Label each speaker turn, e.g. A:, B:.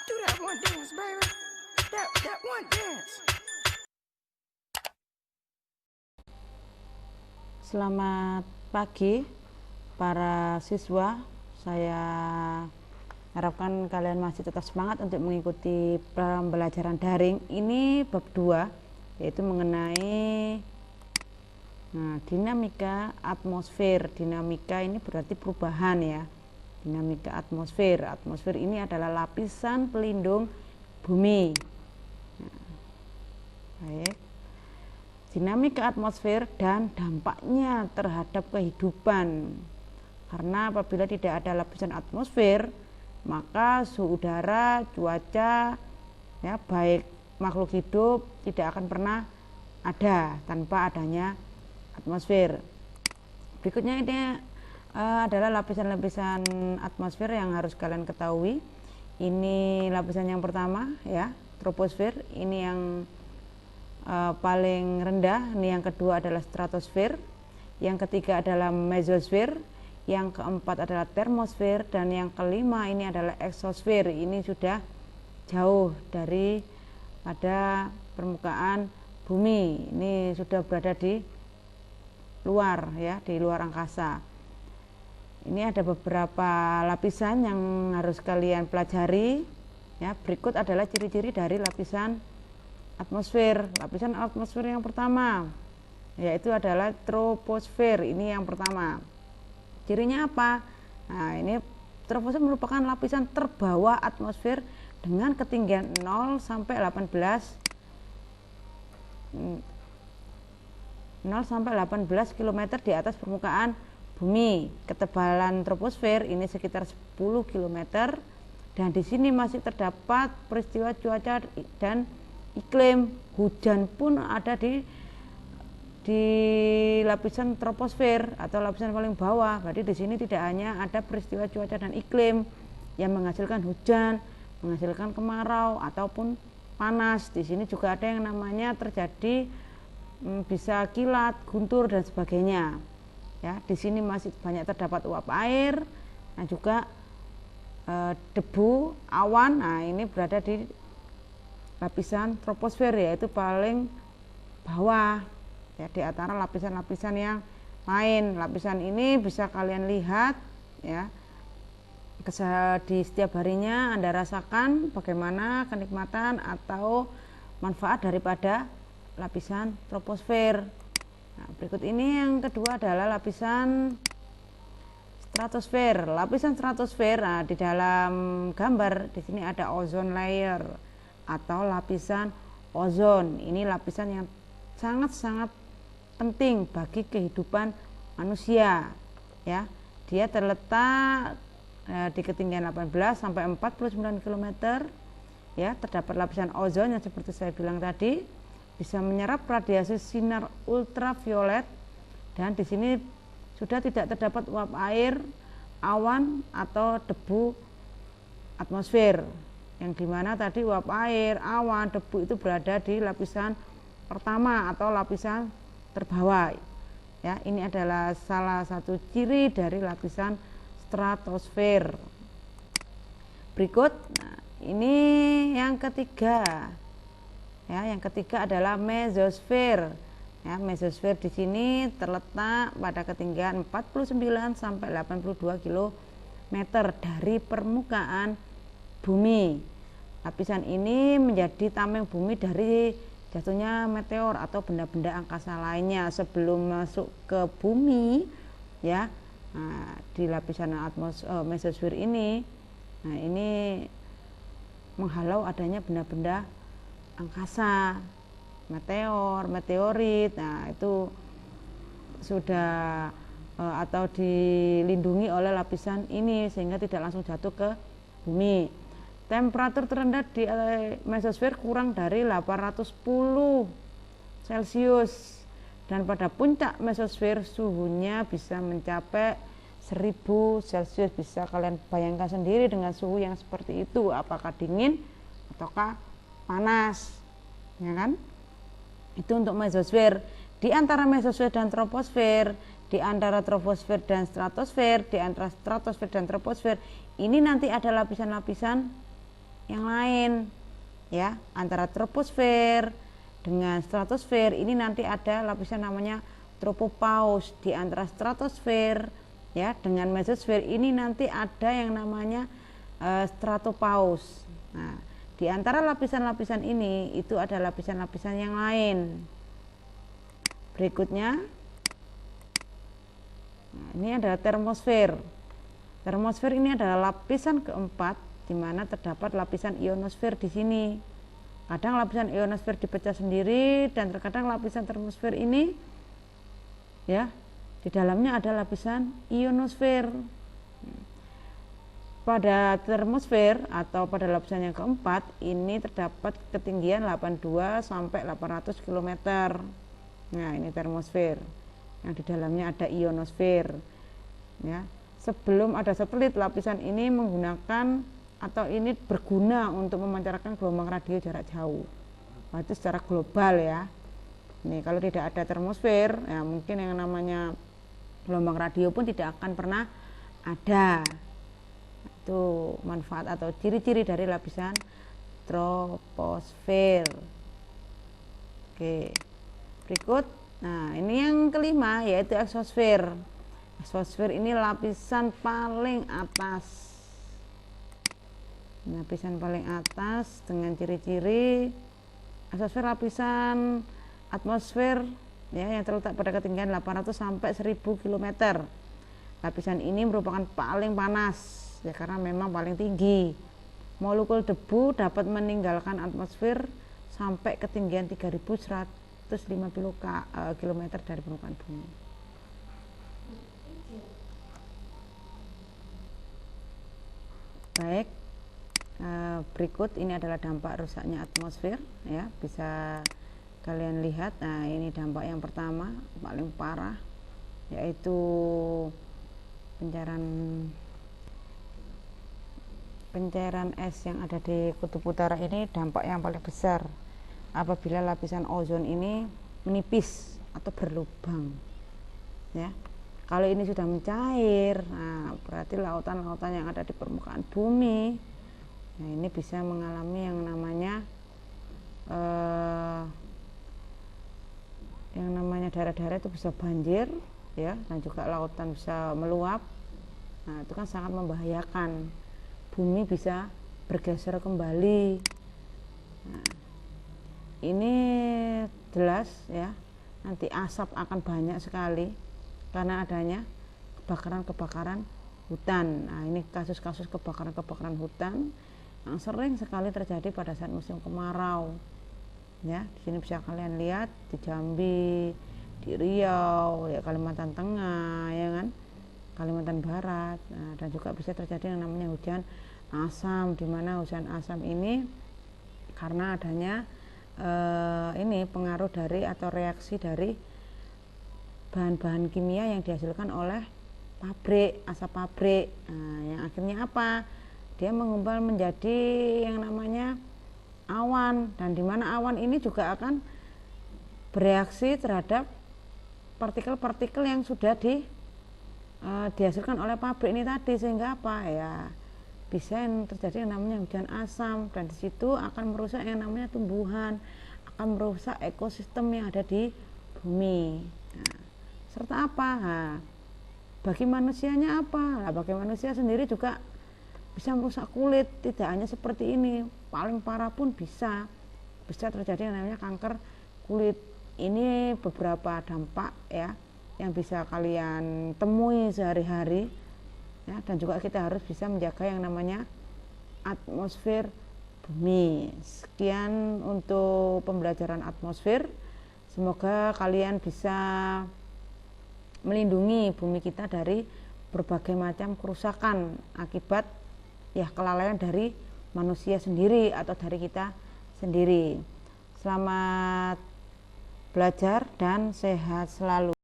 A: Do that one dance, baby. That one dance.
B: Selamat pagi para siswa. Saya harapkan kalian masih tetap semangat untuk mengikuti pembelajaran daring. Ini bab 2, yaitu mengenai dinamika atmosfer. Dinamika ini berarti perubahan ya. Dinamika atmosfer. Atmosfer ini adalah lapisan pelindung bumi. Baik. Dinamika atmosfer dan dampaknya terhadap kehidupan. Karena apabila tidak ada lapisan atmosfer, maka suhu udara, cuaca, ya baik makhluk hidup tidak akan pernah ada tanpa adanya atmosfer. Berikutnya ini adalah lapisan-lapisan atmosfer yang harus kalian ketahui. Ini lapisan yang pertama ya, troposfer. Ini yang paling rendah. Ini yang kedua adalah stratosfer. Yang ketiga adalah mesosfer. Yang keempat adalah termosfer, dan yang kelima ini adalah eksosfer. Ini sudah jauh dari pada permukaan bumi. Ini sudah berada di luar ya, di luar angkasa. Ini ada beberapa lapisan yang harus kalian pelajari ya. Berikut adalah ciri-ciri dari lapisan atmosfer. Lapisan atmosfer yang pertama yaitu adalah troposfer. Ini yang pertama. Cirinya apa? Nah, ini troposfer merupakan lapisan terbawah atmosfer dengan ketinggian 0 sampai 18 km di atas permukaan bumi. Ketebalan troposfer ini sekitar 10 km, dan di sini masih terdapat peristiwa cuaca dan iklim. Hujan pun ada di lapisan troposfer atau lapisan paling bawah. Berarti di sini tidak hanya ada peristiwa cuaca dan iklim yang menghasilkan hujan, menghasilkan kemarau ataupun panas. Di sini juga ada yang namanya terjadi bisa kilat, guntur dan sebagainya. Ya, di sini masih banyak terdapat uap air dan juga debu, awan. Nah, ini berada di lapisan troposfer, yaitu paling bawah ya, di antara lapisan-lapisan yang lain. Lapisan ini bisa kalian lihat ya, di setiap harinya Anda rasakan bagaimana kenikmatan atau manfaat daripada lapisan troposfer. Nah, berikut ini yang kedua adalah lapisan stratosfer. Lapisan stratosfer, nah, di dalam gambar di sini ada ozone layer atau lapisan ozon. Ini lapisan yang sangat-sangat penting bagi kehidupan manusia ya. Dia terletak di ketinggian 18 sampai 49 km ya. Terdapat lapisan ozon yang seperti saya bilang tadi bisa menyerap radiasi sinar ultraviolet, dan di sini sudah tidak terdapat uap air, awan atau debu atmosfer, yang dimana tadi uap air, awan, debu itu berada di lapisan pertama atau lapisan terbawah ya. Ini adalah salah satu ciri dari lapisan stratosfer. Berikut, nah, ini yang ketiga ya. Yang ketiga adalah mesosfer ya. Mesosfer di sini terletak pada ketinggian 49 sampai 82 km dari permukaan bumi. Lapisan ini menjadi tameng bumi dari jatuhnya meteor atau benda-benda angkasa lainnya sebelum masuk ke bumi ya. Nah, di lapisan mesosfer ini, nah ini menghalau adanya benda-benda angkasa, meteor, meteorit. Nah, itu sudah atau dilindungi oleh lapisan ini sehingga tidak langsung jatuh ke bumi. Temperatur terendah di mesosfer kurang dari 810 Celcius, dan pada puncak mesosfer suhunya bisa mencapai 1000 Celcius. Bisa kalian bayangkan sendiri dengan suhu yang seperti itu, apakah dingin ataukah panas ya kan. Itu untuk mesosfer. Di antara mesosfer dan troposfer, di antara troposfer dan stratosfer, di antara stratosfer dan troposfer, ini nanti ada lapisan-lapisan yang lain ya. Antara troposfer dengan stratosfer ini nanti ada lapisan namanya tropopause. Di antara stratosfer ya dengan mesosfer ini nanti ada yang namanya stratopause. Nah, di antara lapisan-lapisan ini itu ada lapisan-lapisan yang lain. Berikutnya, nah, ini adalah termosfer. Termosfer ini adalah lapisan keempat, di mana terdapat lapisan ionosfer di sini. Kadang lapisan ionosfer dipecah sendiri, dan terkadang lapisan termosfer ini, ya, di dalamnya ada lapisan ionosfer. Pada termosfer atau pada lapisan yang keempat ini terdapat ketinggian 82 sampai 800 km. Nah, ini termosfer. Yang di dalamnya ada ionosfer. Ya. Sebelum ada satelit, lapisan ini menggunakan atau ini berguna untuk memancarkan gelombang radio jarak jauh. Nah, itu secara global ya. Nih, kalau tidak ada termosfer, ya mungkin yang namanya gelombang radio pun tidak akan pernah ada. Itu manfaat atau ciri-ciri dari lapisan troposfer. Oke. Berikut, nah ini yang kelima yaitu eksosfer. Eksosfer ini lapisan paling atas. Lapisan paling atas dengan ciri-ciri eksosfer lapisan atmosfer ya yang terletak pada ketinggian 800 sampai 1000 km. Lapisan ini merupakan paling panas ya karena memang paling tinggi. Molekul debu dapat meninggalkan atmosfer sampai ketinggian 3150 km dari permukaan bumi. Baik, berikut ini adalah dampak rusaknya atmosfer ya, bisa kalian lihat. Nah, ini dampak yang pertama paling parah yaitu pencairan es yang ada di kutub utara. Ini dampak yang paling besar apabila lapisan ozon ini menipis atau berlubang ya. Kalau ini sudah mencair, nah berarti lautan-lautan yang ada di permukaan bumi, nah ini bisa mengalami yang namanya daerah-daerah itu bisa banjir, ya, dan juga lautan bisa meluap. Nah itu kan sangat membahayakan. Bumi bisa bergeser kembali. Nah, ini jelas ya, nanti asap akan banyak sekali karena adanya kebakaran-kebakaran hutan. Nah, ini kasus-kasus kebakaran-kebakaran hutan yang sering sekali terjadi pada saat musim kemarau. Ya, di sini bisa kalian lihat di Jambi, di Riau, ya Kalimantan Tengah, ya kan, Kalimantan Barat. Nah, dan juga bisa terjadi yang namanya hujan asam, di mana hujan asam ini karena adanya ini pengaruh dari atau reaksi dari bahan-bahan kimia yang dihasilkan oleh pabrik, asap pabrik. Nah, yang akhirnya apa? Dia mengumpal menjadi yang namanya awan, dan di mana awan ini juga akan bereaksi terhadap partikel-partikel yang sudah dihasilkan oleh pabrik ini tadi, sehingga apa ya, bisa yang terjadi yang namanya hujan asam, dan di situ akan merusak yang namanya tumbuhan, akan merusak ekosistem yang ada di bumi. Nah, serta apa? Nah, bagi manusianya apa? Nah, bagi manusia sendiri juga bisa merusak kulit. Tidak hanya seperti ini, paling parah pun bisa terjadi yang namanya kanker kulit. Ini beberapa dampak ya yang bisa kalian temui sehari-hari ya, dan juga kita harus bisa menjaga yang namanya atmosfer bumi. Sekian untuk pembelajaran atmosfer. Semoga kalian bisa melindungi bumi kita dari berbagai macam kerusakan akibat ya kelalaian dari manusia sendiri atau dari kita sendiri. Selamat belajar dan sehat selalu.